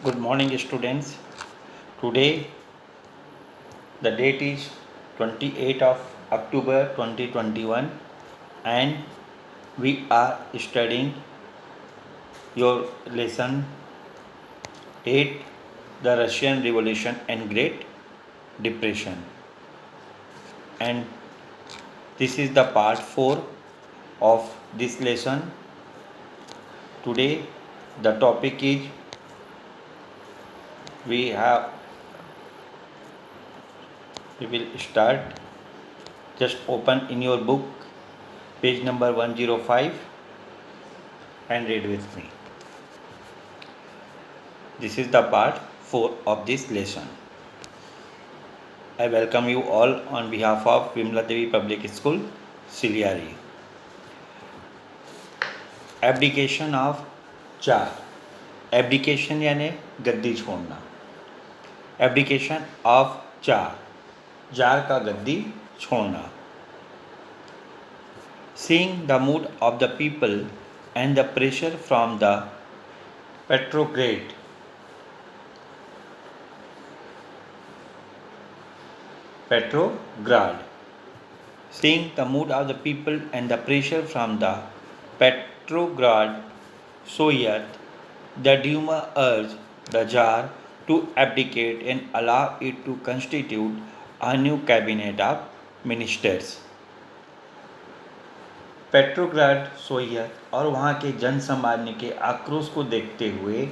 Good morning, students. Today, the date is 28th of October 2021, and we are studying your lesson 8, the Russian Revolution and Great Depression. And this is the part 4 of this lesson. Today, the topic is we will start. Just open in your book page number 105 and read with me. This is the part 4 of this lesson. I welcome you all on behalf of Vimla Devi Public School, Siliari. Abdication of Tsar. Abdication यानी गद्दी छोड़ना. Abdication of Tsar. Jar का गद्दी छोड़ना. Seeing the mood of the people and the pressure from the Petrograd. Seeing the mood of the people and the pressure from the Petrograd Soviet, the Duma urged the Tsar to abdicate and allow it to constitute a new cabinet of ministers. Petrograd Soviet और वहाँ के जन सामान्य के आक्रोश को देखते हुए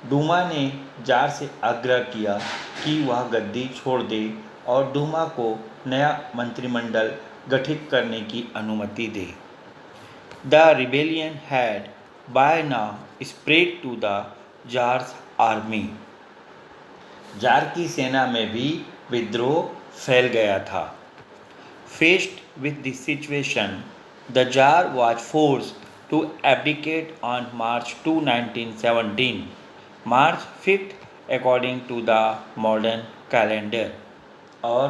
डूमा ने जार से आग्रह किया कि वह गद्दी छोड़ दे और डूमा को नया मंत्रिमंडल गठित करने की अनुमति दे. The rebellion had by now spread to the tsar's army. Tsar की सेना में भी विद्रोह फैल गया था. Faced with this situation, the Tsar was forced to abdicate on March 2, 1917, March 5th according to the modern calendar. और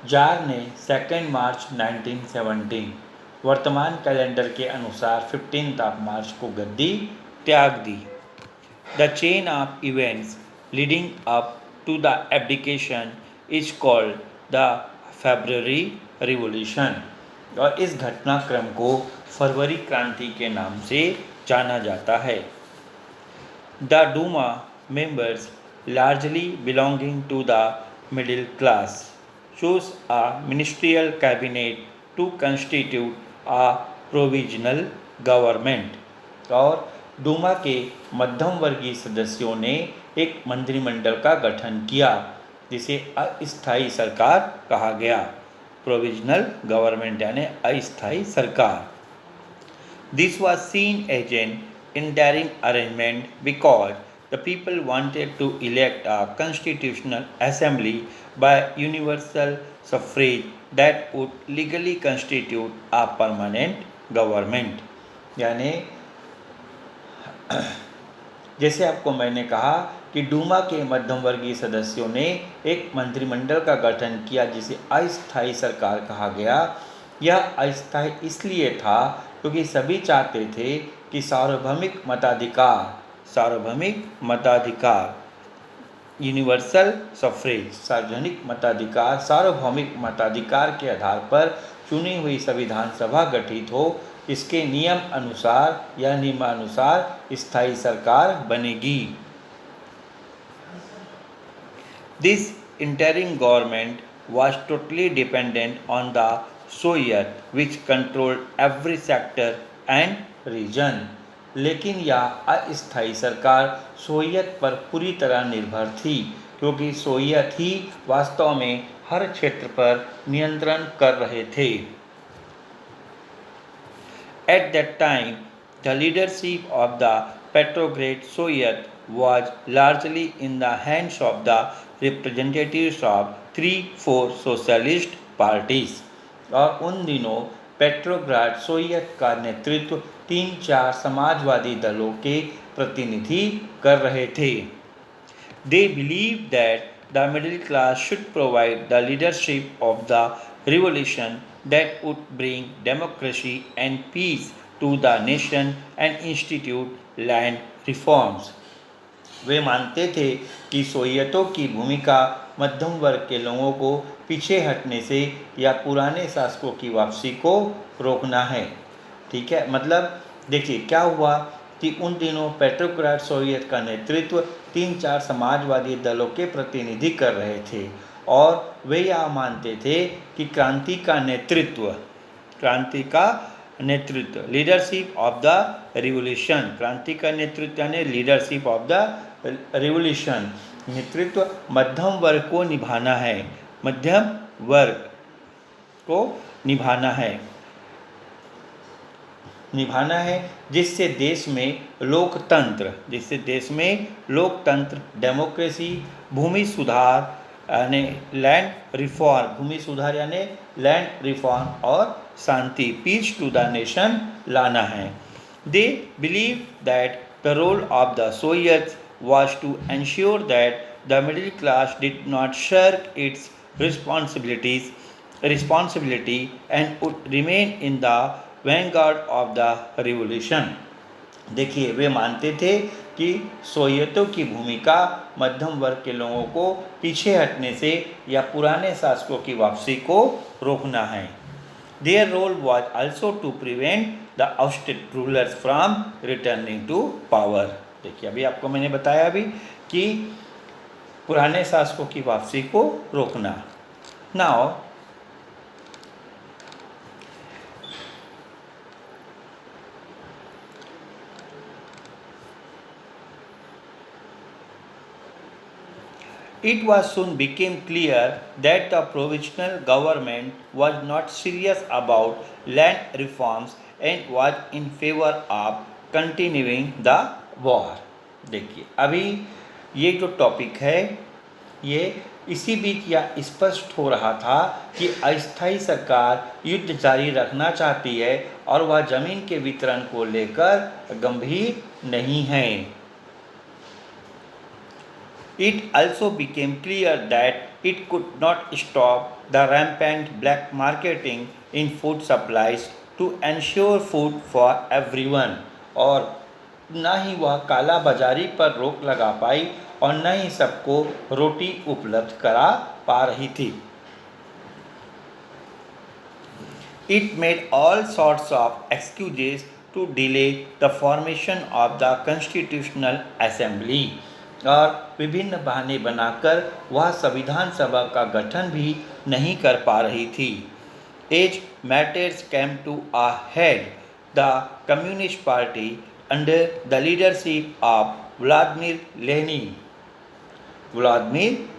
जार ने 2 मार्च 1917 वर्तमान कैलेंडर के अनुसार 15 मार्च को गद्दी त्याग दी. The chain of events leading up to the abdication is called the February Revolution. और इस घटनाक्रम को फरवरी क्रांति के नाम से जाना जाता है. The Duma members largely belonging to the middle class choose a ministerial cabinet to constitute a provisional government. और डूमा के मध्यम वर्गीय सदस्यों ने एक मंत्रिमंडल का गठन किया जिसे अस्थायी सरकार कहा गया. प्रोविजनल गवर्नमेंट यानी अस्थायी सरकार. This was seen as an interim arrangement because the people wanted to elect a constitutional assembly by universal suffrage that would legally constitute a permanent government. यानी जैसे आपको मैंने कहा कि डूमा के मध्यम वर्गीय सदस्यों ने एक मंत्रिमंडल का गठन किया जिसे अस्थायी सरकार कहा गया. यह अस्थायी इसलिए था क्योंकि सभी चाहते थे कि सार्वभौमिक मताधिकार यूनिवर्सल सफ्रेज सार्वभौमिक मताधिकार के आधार पर चुनी हुई संविधान सभा गठित हो. इसके नियम अनुसार या नियमानुसार स्थायी सरकार बनेगी. This interim government was totally dependent on the Soviet, which controlled every sector and region. लेकिन यह अस्थायी सरकार सोवियत पर पूरी तरह निर्भर थी क्योंकि सोवियत ही वास्तव में हर क्षेत्र पर नियंत्रण कर रहे थे. At that time, the leadership of the Petrograd Soviet was largely in the hands of the representatives of 3-4 socialist parties. और उन दिनों पेट्रोग्राड सोवियत का नेतृत्व 3-4 समाजवादी दलों के प्रतिनिधि कर रहे थे. They believed that the middle class should provide the leadership of the revolution that would bring democracy and peace to the nation and institute land reforms. वे मानते थे कि सोवियतों की भूमिका मध्यम वर्ग के लोगों को पीछे हटने से या पुराने शासकों की वापसी को रोकना है। ठीक है, मतलब देखिए क्या हुआ कि उन दिनों पेट्रोग्राड सोवियत का नेतृत्व 3-4 समाजवादी दलों के प्रतिनिधि कर रहे थे और वे यह मानते थे कि क्रांति का नेतृत्व लीडरशिप ऑफ द रिवोल्यूशन, क्रांति का नेतृत्व यानी लीडरशिप ऑफ द रिवोल्यूशन, नेतृत्व मध्यम वर्ग को निभाना है, मध्यम वर्ग को निभाना है जिससे देश में लोकतंत्र, डेमोक्रेसी, भूमि सुधार यानी लैंड रिफॉर्म और शांति, पीस टू द नेशन लाना है। They believe that the role of the soviets was to ensure that the middle class did not shirk its responsibility and would remain in the vanguard of the revolution। देखिए वे मानते थे कि सोवियतों की भूमिका मध्यम वर्ग के लोगों को पीछे हटने से या पुराने शासकों की वापसी को रोकना है। Their role was also to prevent the ousted rulers from returning to power। देखिए अभी आपको मैंने बताया अभी कि पुराने शासकों की वापसी को रोकना। Now it was soon became clear that the provisional government was not serious about land reforms and was in favor of continuing the war। देखिए अभी ये जो टॉपिक है ये इसी बीच या स्पष्ट हो रहा था कि अस्थायी सरकार युद्ध जारी रखना चाहती है और वह जमीन के वितरण को लेकर गंभीर नहीं है। It also became clear that it could not stop the rampant black marketing in food supplies to ensure food for everyone, और न ही वह काला बाजारी पर रोक लगा पाई और न ही सबको रोटी उपलब्ध करा पा रही थी। It made all sorts of excuses to delay the formation of the Constitutional Assembly, और विभिन्न बहाने बनाकर वह संविधान सभा का गठन भी नहीं कर पा रही थी। As matters came to a head, the Communist Party under the leadership of Vladimir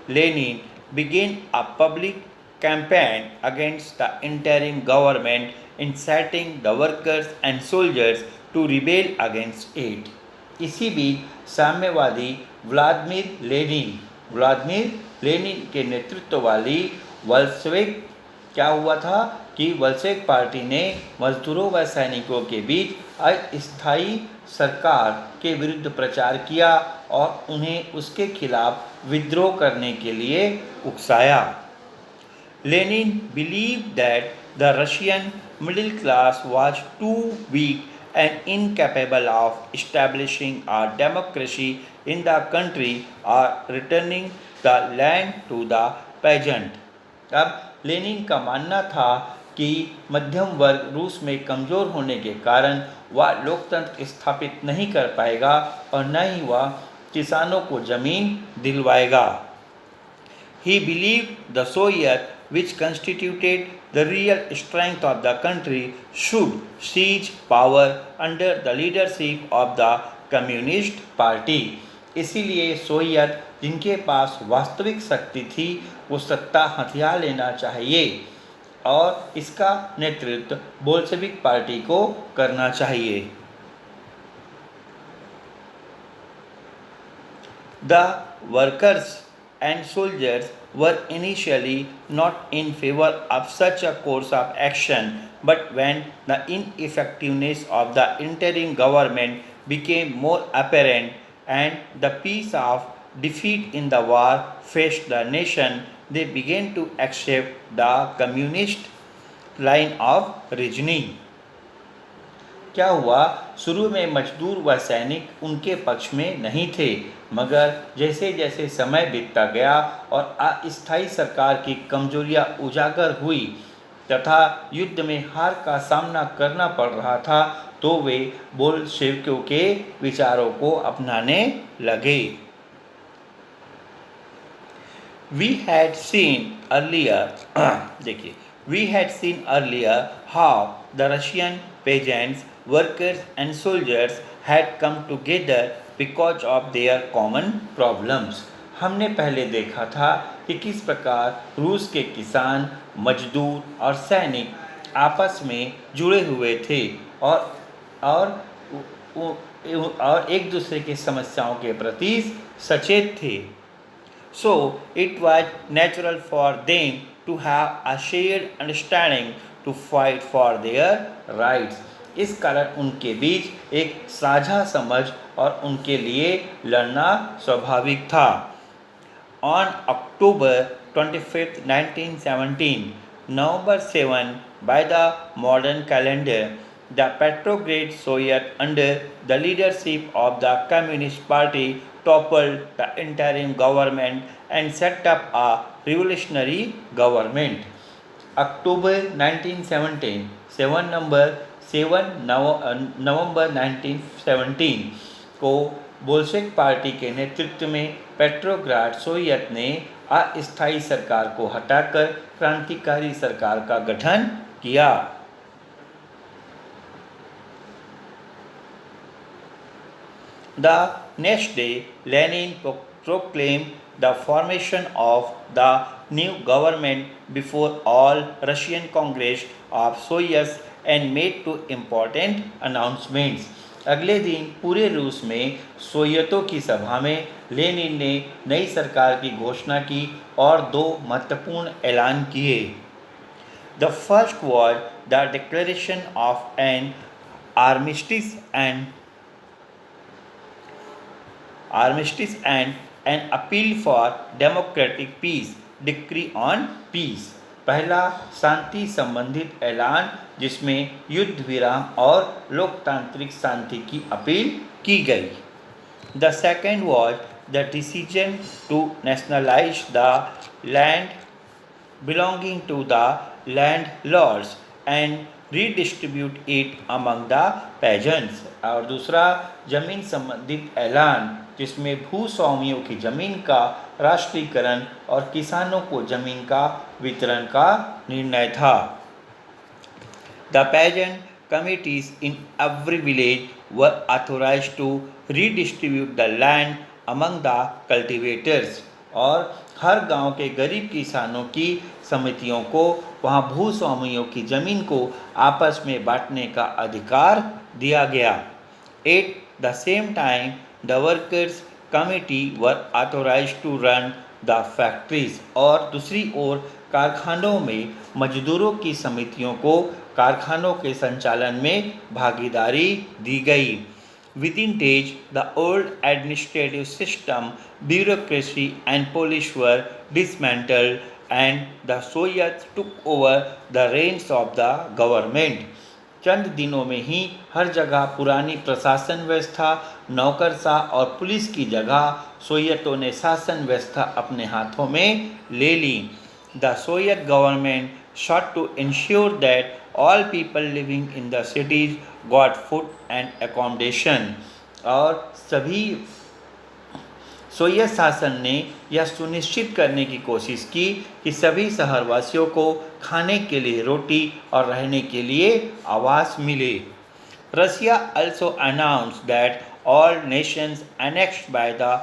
Lenin began a public campaign against the interim government, inciting the workers and soldiers to rebel against it। इसी बीच साम्यवादी Vladimir Lenin के नेतृत्व वाली वल्शेविक क्या हुआ था कि वल्शेविक party ने मजदूरों व सैनिकों के बीच अस्थायी सरकार के विरुद्ध प्रचार किया और उन्हें उसके खिलाफ विद्रोह करने के लिए उकसाया। Lenin believed that the Russian middle class was too weak and incapable of establishing a democracy in the country or returning the land to the peasant। अब लेनिन का मानना था कि मध्यम वर्ग रूस में कमज़ोर होने के कारण वह लोकतंत्र स्थापित नहीं कर पाएगा और न ही वह किसानों को ज़मीन दिलवाएगा। He believed the Soviet, which constituted the real strength of the country, should seize power under the leadership of the Communist Party। इसीलिए सोवियत जिनके पास वास्तविक शक्ति थी वो सत्ता हथिया लेना चाहिए और इसका नेतृत्व बोल्शेविक पार्टी को करना चाहिए। The workers and soldiers were initially not in favor of such a course of action, but when the ineffectiveness of the interim government became more apparent and the piece of defeat in the war faced the nation, they began to accept the communist line of reasoning। क्या हुआ, शुरू में मजदूर व सैनिक उनके पक्ष में नहीं थे, मगर जैसे जैसे समय बीतता गया और अस्थायी सरकार की कमजोरियां उजागर हुई तथा युद्ध में हार का सामना करना पड़ रहा था, तो वे बोल्शेविकों के विचारों को अपनाने लगे। We had seen earlier, देखिए, we had seen earlier how the Russian peasants, workers and soldiers had come together because of their common problems. हमने पहले देखा था कि किस प्रकार रूस के किसान, मजदूर और सैनिक आपस में जुड़े हुए थे और और एक दूसरे की समस्याओं के प्रति सचेत थे। So it was natural for them to have a shared understanding to fight for their rights. इस कारण उनके बीच एक साझा समझ और उनके लिए लड़ना स्वाभाविक था। On October 25, 1917, November 7 by the modern calendar, the Petrograd Soviet under the leadership of the Communist Party toppled the interim government and set up a revolutionary government. October 1917, 7 नवंबर 1917 को बोल्शेविक पार्टी के नेतृत्व में पेट्रोग्राड सोवियत ने अस्थायी सरकार को हटाकर क्रांतिकारी सरकार का गठन किया। The next day, Lenin proclaimed the formation of the new government before all Russian Congress of Soviets and made two important announcements. अगले दिन पूरे रूस में सोवियतों की सभा में लेनिन ने नई सरकार की घोषणा की और दो महत्वपूर्ण ऐलान किए। The first was the declaration of an armistice and an appeal for democratic peace, decree on peace. पहला शांति संबंधित ऐलान जिसमें युद्ध विराम और लोकतांत्रिक शांति की अपील की गई। The second was the decision to nationalize the land belonging to the landlords and redistribute it among the peasants. और दूसरा जमीन संबंधित ऐलान जिसमें भूस्वामियों की जमीन का राष्ट्रीयकरण और किसानों को जमीन का वितरण का निर्णय था। The peasant committees in every village were authorized to redistribute the land among the cultivators. और हर गांव के गरीब किसानों की समितियों को वहां भूस्वामियों की जमीन को आपस में बांटने का अधिकार दिया गया। At the same time, the workers committee were authorized to run the factories. और दूसरी ओर कारखानों में मजदूरों की समितियों को कारखानों के संचालन में भागीदारी दी गई। Within days, the old administrative system, bureaucracy and police were dismantled and the Soviets took over the reins of the government. चंद दिनों में ही हर जगह पुरानी प्रशासन व्यवस्था, नौकरशाह और पुलिस की जगह सोवियतों ने शासन व्यवस्था अपने हाथों में ले ली। The Soviet government sought to ensure that all people living in the cities got food and accommodation. और सभी सोवियत शासन ने यह सुनिश्चित करने की कोशिश की कि सभी शहरवासियों को खाने के लिए रोटी और रहने के लिए आवास मिले। Russia also announced that all nations annexed by the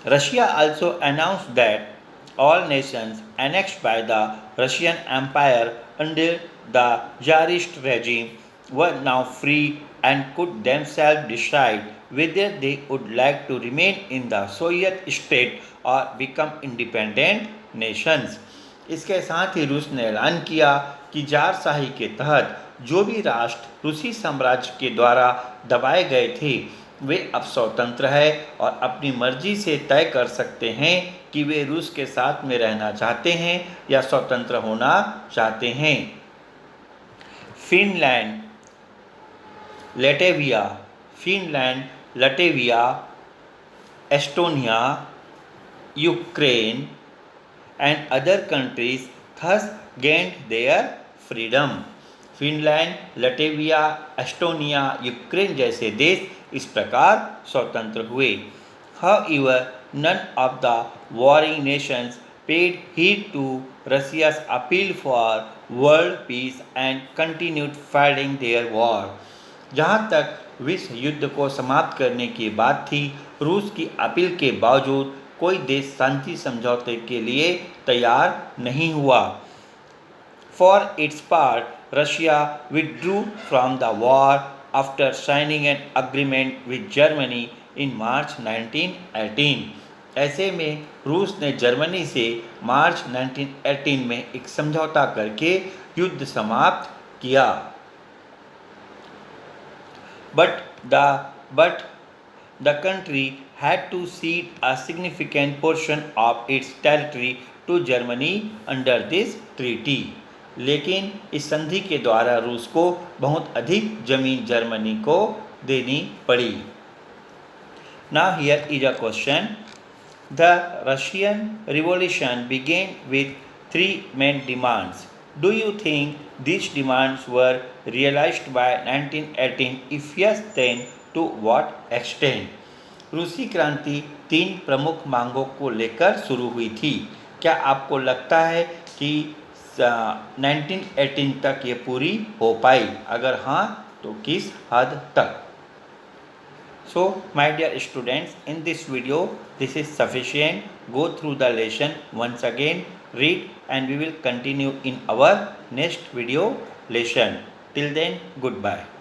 Russia also announced that all nations annexed by the Russian Empire under the Tsarist regime were now free and could themselves decide whether they would like to remain in the Soviet state or become independent nations. इसके साथ ही रूस ने ऐलान किया कि जारशाही के तहत जो भी राष्ट्र रूसी साम्राज्य के द्वारा दबाए गए थे वे अब स्वतंत्र है और अपनी मर्जी से तय कर सकते हैं कि वे रूस के साथ में रहना चाहते हैं या स्वतंत्र होना चाहते हैं। Finland, Latvia, Finland, Latvia, Estonia, Ukraine and other countries thus gained their freedom. Finland, Latvia, Estonia, Ukraine जैसे देश इस प्रकार स्वतंत्र हुए। However, none of the warring nations paid heed to Russia's appeal for world peace and continued fighting their war. जहाँ तक विश्व युद्ध को समाप्त करने की बात थी, रूस की अपील के बावजूद कोई देश शांति समझौते के लिए तैयार नहीं हुआ। For its part, Russia withdrew from the war after signing an agreement with Germany in March 1918. ऐसे में रूस ने जर्मनी से मार्च 1918 में एक समझौता करके युद्ध समाप्त किया। But the country had to cede a significant portion of its territory to Germany under this treaty. लेकिन इस संधि के द्वारा रूस को बहुत अधिक जमीन जर्मनी को देनी पड़ी। Now here is a question. The Russian Revolution began with three main demands. Do you think these demands were realized by 1918? If yes, then to what extent? रूसी क्रांति तीन प्रमुख मांगों को लेकर शुरू हुई थी। क्या आपको लगता है कि 1918 तक ये पूरी हो पाई? अगर हाँ, तो किस हद तक? So, my dear students, in this video, this is sufficient. Go through the lesson once again, read, and we will continue in our next video lesson. Till then, goodbye.